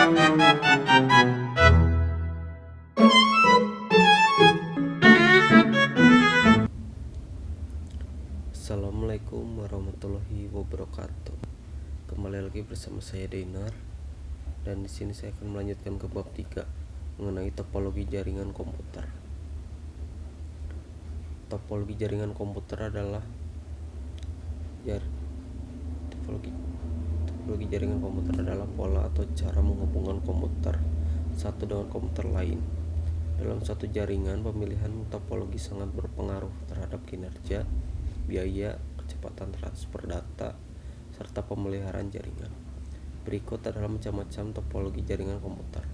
Assalamualaikum warahmatullahi wabarakatuh. Kembali lagi bersama saya Dinar, dan di sini saya akan melanjutkan ke bab 3 mengenai topologi jaringan komputer. Topologi jaringan komputer adalah topologi jaringan komputer adalah pola atau cara menghubungkan komputer satu dengan komputer lain. Dalam satu jaringan, pemilihan topologi sangat berpengaruh terhadap kinerja, biaya, kecepatan transfer data, serta pemeliharaan jaringan. Berikut adalah macam-macam topologi jaringan komputer.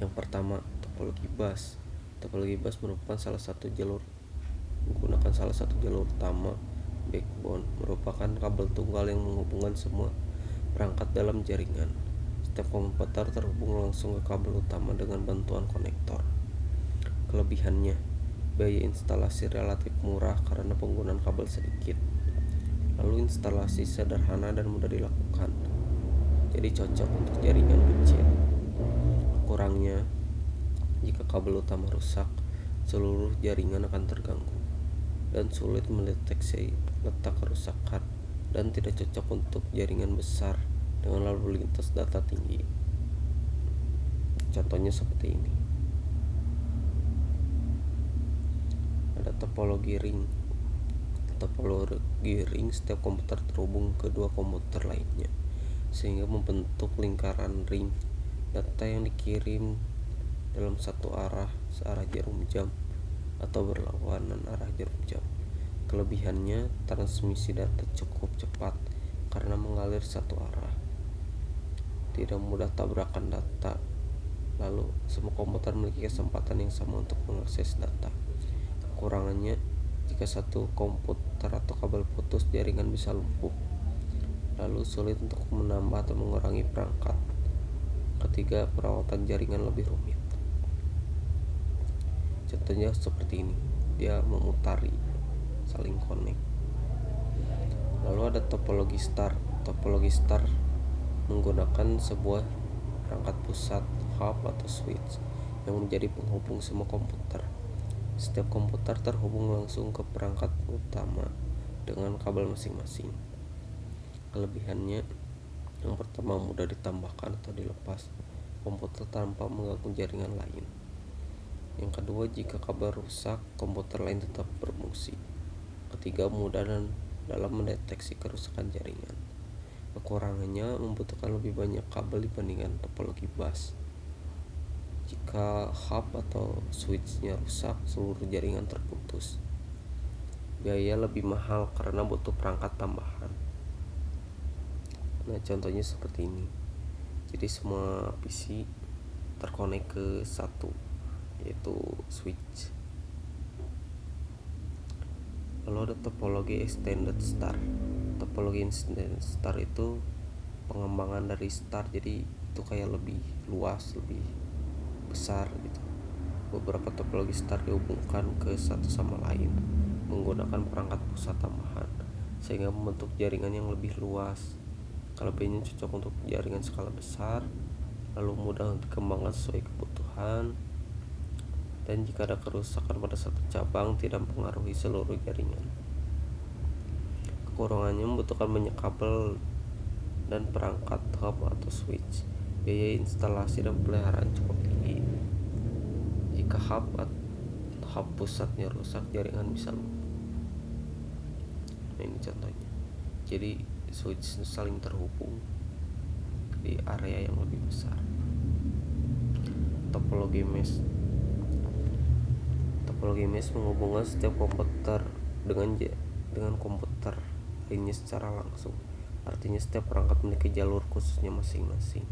Yang pertama, topologi bus. Topologi bus menggunakan salah satu jalur utama, backbone, merupakan kabel tunggal yang menghubungkan semua perangkat dalam jaringan. Setiap komputer terhubung langsung ke kabel utama dengan bantuan konektor. Kelebihannya, biaya instalasi relatif murah karena penggunaan kabel sedikit. Lalu instalasi sederhana dan mudah dilakukan, jadi cocok untuk jaringan kecil. Kurangnya, jika kabel utama rusak, seluruh jaringan akan terganggu dan sulit mendeteksi letak kerusakan, dan tidak cocok untuk jaringan besar dengan lalu lintas data tinggi. Contohnya seperti ini. Ada topologi ring. Topologi ring, setiap komputer terhubung ke dua komputer lainnya sehingga membentuk lingkaran ring. Data yang dikirim dalam satu arah searah jarum jam atau berlawanan arah jarum jam. Kelebihannya, transmisi data cukup cepat karena mengalir satu arah, tidak mudah tabrakan data. Lalu semua komputer memiliki kesempatan yang sama untuk mengakses data. Kekurangannya, jika satu komputer atau kabel putus, jaringan bisa lumpuh. Lalu sulit untuk menambah atau mengurangi perangkat. Ketiga, perawatan jaringan lebih rumit. Contohnya seperti ini, dia memutari, saling connect. Lalu ada topologi star. Topologi star menggunakan sebuah perangkat pusat, hub atau switch, yang menjadi penghubung semua komputer. Setiap komputer terhubung langsung ke perangkat utama dengan kabel masing-masing. Kelebihannya, yang pertama, mudah ditambahkan atau dilepas komputer tanpa mengganggu jaringan lain. Yang kedua, jika kabel rusak, komputer lain tetap berfungsi. Ketiga, mudah dalam mendeteksi kerusakan jaringan. Kekurangannya, membutuhkan lebih banyak kabel dibandingkan topologi bus. Jika hub atau switch-nya rusak, seluruh jaringan terputus. Biaya lebih mahal karena butuh perangkat tambahan. Nah, contohnya seperti ini. Jadi semua PC terkonek ke satu, yaitu switch. Lalu ada topologi extended star. Topologi extended star itu pengembangan dari star, jadi itu kayak lebih luas, lebih besar gitu. Beberapa topologi star dihubungkan ke satu sama lain menggunakan perangkat pusat tambahan sehingga membentuk jaringan yang lebih luas. Kelebihannya cocok untuk jaringan skala besar, lalu mudah dikembangkan sesuai kebutuhan, dan jika ada kerusakan pada satu cabang tidak mempengaruhi seluruh jaringan. Kekurangannya, membutuhkan banyak kabel dan perangkat hub atau switch. Biaya instalasi dan pemeliharaan cukup tinggi. Jika hub pusatnya rusak, jaringan bisa lumpuh. Nah, ini contohnya. Jadi switch saling terhubung di area yang lebih besar. Topologi mesh. Topologi mesh menghubungkan setiap komputer dengan komputer lainnya secara langsung. Artinya setiap perangkat memiliki jalur khususnya masing-masing.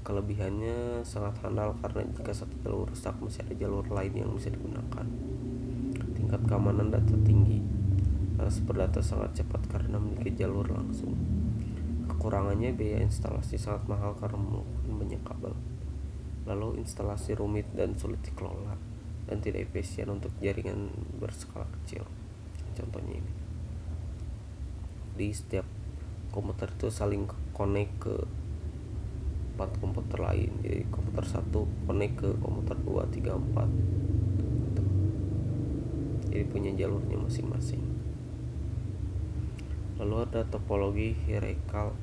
Kelebihannya sangat handal karena jika satu jalur rusak, masih ada jalur lain yang bisa digunakan. Tingkat keamanan data tinggi. Transfer data sangat cepat karena memiliki jalur langsung. Kekurangannya, biaya instalasi sangat mahal karena memerlukan banyak kabel. Lalu instalasi rumit dan sulit dikelola dan tidak efisien untuk jaringan berskala kecil. Contohnya ini. Di setiap komputer itu saling connect ke 4 komputer lain. Jadi komputer 1 connect ke komputer 2, 3, 4 gitu. Jadi punya jalurnya masing-masing. Lalu ada topologi hierarchical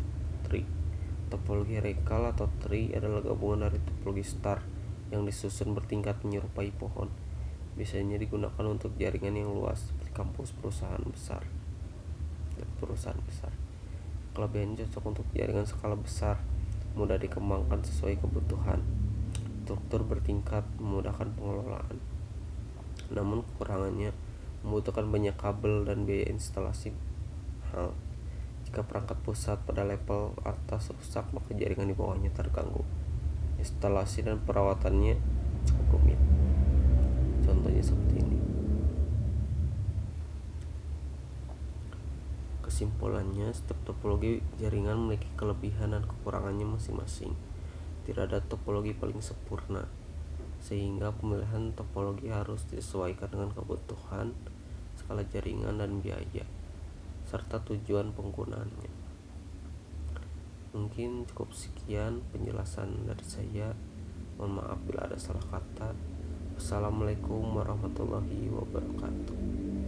tree. Topologi hierarchical atau tree adalah gabungan dari topologi star yang disusun bertingkat menyerupai pohon. Biasanya digunakan untuk jaringan yang luas seperti kampus, perusahaan besar. Kelebihannya cocok untuk jaringan skala besar, mudah dikembangkan sesuai kebutuhan. Struktur bertingkat memudahkan pengelolaan. Namun kekurangannya membutuhkan banyak kabel dan biaya instalasi mahal. Jika perangkat pusat pada level atas rusak, maka jaringan di bawahnya terganggu. Instalasi dan perawatannya cukup rumit. Contohnya seperti ini. Kesimpulannya, setiap topologi jaringan memiliki kelebihan dan kekurangannya masing-masing. Tidak ada topologi paling sempurna, sehingga pemilihan topologi harus disesuaikan dengan kebutuhan, skala jaringan dan biaya, serta tujuan penggunaannya. Mungkin cukup sekian penjelasan dari saya. Mohon maaf bila ada salah kata. Wassalamualaikum warahmatullahi wabarakatuh.